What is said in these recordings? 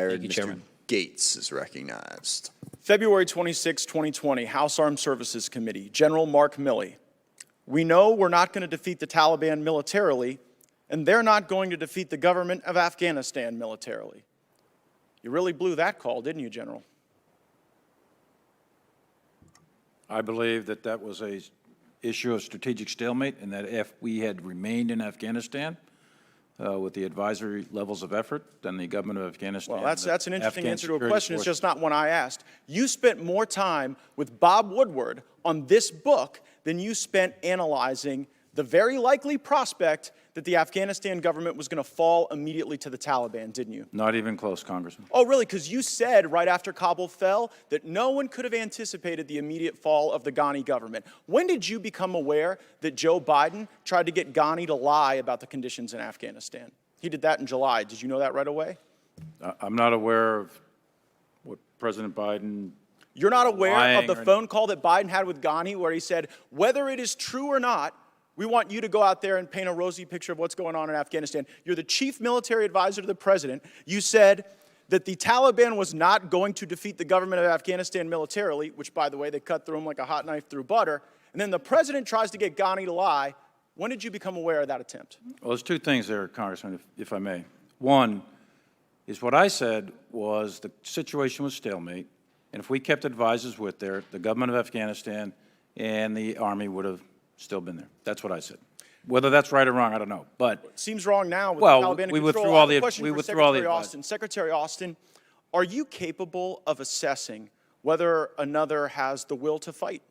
Thank you, Mr. Chairman. Gaetz is recognized. February 26, 2020, House Armed Services Committee, General Mark Milley. We know we're not going to defeat the Taliban militarily, and they're not going to defeat the government of Afghanistan militarily. You really blew that call, didn't you, General? I believe that that was an issue of strategic stalemate, and that if we had remained in Afghanistan with the advisory levels of effort, then the government of Afghanistan. Well, that's an interesting Afghan answer to a security question. It's forces- just not one I asked. You spent more time with Bob Woodward on this book than you spent analyzing the very likely prospect that the Afghanistan government was going to fall immediately to the Taliban, didn't you? Not even close, Congressman. Oh, really? Because you said right after Kabul fell that no one could have anticipated the immediate fall of the Ghani government. When did you become aware that Joe Biden tried to get Ghani to lie about the conditions in Afghanistan? He did that in July. Did you know that right away? I'm not aware of what President Biden. You're not aware of lying the or- phone call that Biden had with Ghani where he said, whether it is true or not, we want you to go out there and paint a rosy picture of what's going on in Afghanistan. You're the chief military advisor to the president. You said that the Taliban was not going to defeat the government of Afghanistan militarily, which, by the way, they cut through them like a hot knife through butter. And then the president tries to get Ghani to lie. When did you become aware of that attempt? Well, there's two things there, Congressman, if I may. One is what I said was the situation was stalemate, and if we kept advisors with there, the government of Afghanistan and the Army would have still been there. That's what I said. Whether that's right or wrong, I don't know. But It seems wrong now with Well, the Taliban in we control. withdrew I all have a the- question we for withdrew all the Secretary advice. Austin. Secretary Austin, are you capable of assessing whether another has the will to fight?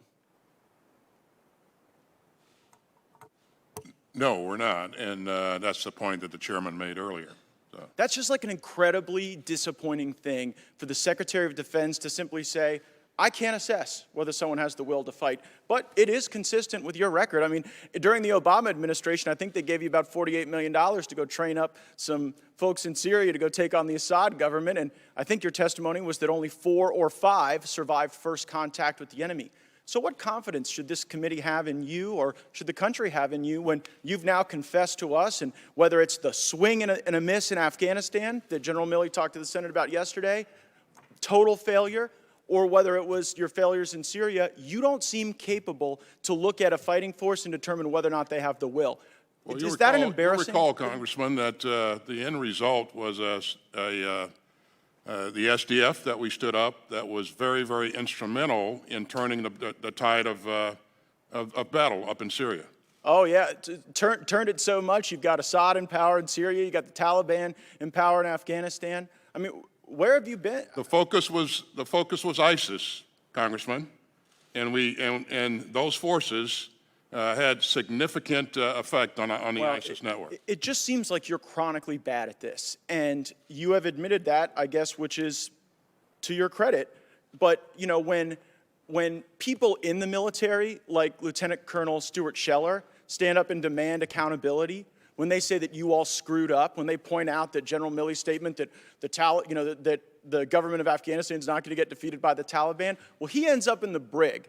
No, we're not, and that's the point that the chairman made earlier. So, That's just like an incredibly disappointing thing for the Secretary of Defense to simply say, I can't assess whether someone has the will to fight. But it is consistent with your record. I mean, during the Obama administration, I think they gave you about $48 million to go train up some folks in Syria to go take on the Assad government. And I think your testimony was that only 4 or 5 survived first contact with the enemy. So what confidence should this committee have in you, or should the country have in you, when you've now confessed to us, and whether it's the swing and a miss in Afghanistan that General Milley talked to the Senate about yesterday, total failure, or whether it was your failures in Syria, you don't seem capable to look at a fighting force and determine whether or not they have the will. well, Is that an embarrassing? You recall, Congressman, that the end result was the SDF that we stood up that was very, very instrumental in turning the tide of battle up in Syria. Oh, yeah, turned it so much. You've got Assad in power in Syria. You've got the Taliban in power in Afghanistan. I mean, where have you been? The focus was ISIS, Congressman, and those forces had significant effect on the ISIS network. It just seems like you're chronically bad at this, and you have admitted that, I guess, which is to your credit. But you know, when people in the military, like Lieutenant Colonel Stuart Scheller, stand up and demand accountability, when they say that you all screwed up, when they point out that General Milley's statement that that the government of Afghanistan is not going to get defeated by the Taliban, well, he ends up in the brig,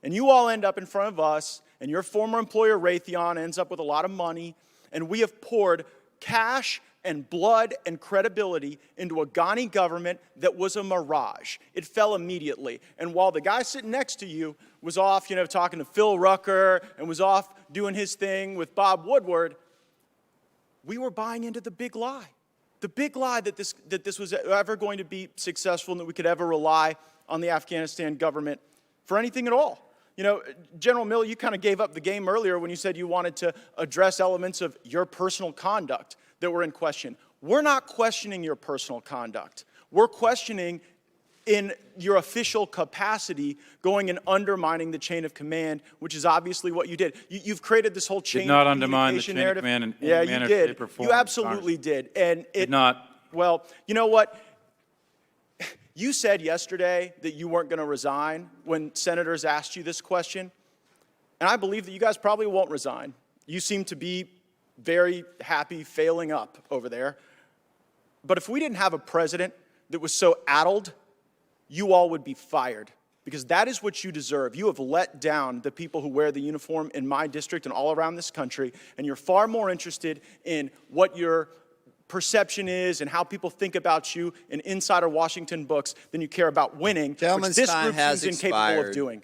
and you all end up in front of us, and your former employer Raytheon ends up with a lot of money, and we have poured cash and blood and credibility into a Ghani government that was a mirage. It fell immediately. And while the guy sitting next to you was off, talking to Phil Rucker and was off doing his thing with Bob Woodward, we were buying into the big lie. The big lie that this was ever going to be successful and that we could ever rely on the Afghanistan government for anything at all. General Milley, you kind of gave up the game earlier when you said you wanted to address elements of your personal conduct that were in question. We're not questioning your personal conduct. We're questioning in your official capacity going and undermining the chain of command, which is obviously what you did. You've created this whole chain Did not of undermine the communication chain of narrative. command in any Yeah, manner, you did. shape, or form, You absolutely did. And it Did not. Well, you know what? You said yesterday that you weren't going to resign when senators asked you this question. And I believe that you guys probably won't resign. You seem to be very happy failing up over there. But if we didn't have a president that was so addled, you all would be fired, because that is what you deserve. You have let down the people who wear the uniform in my district and all around this country, and you're far more interested in what your perception is and how people think about you in insider Washington books than you care about winning, Gentleman's which this time group has seems incapable of expired. doing.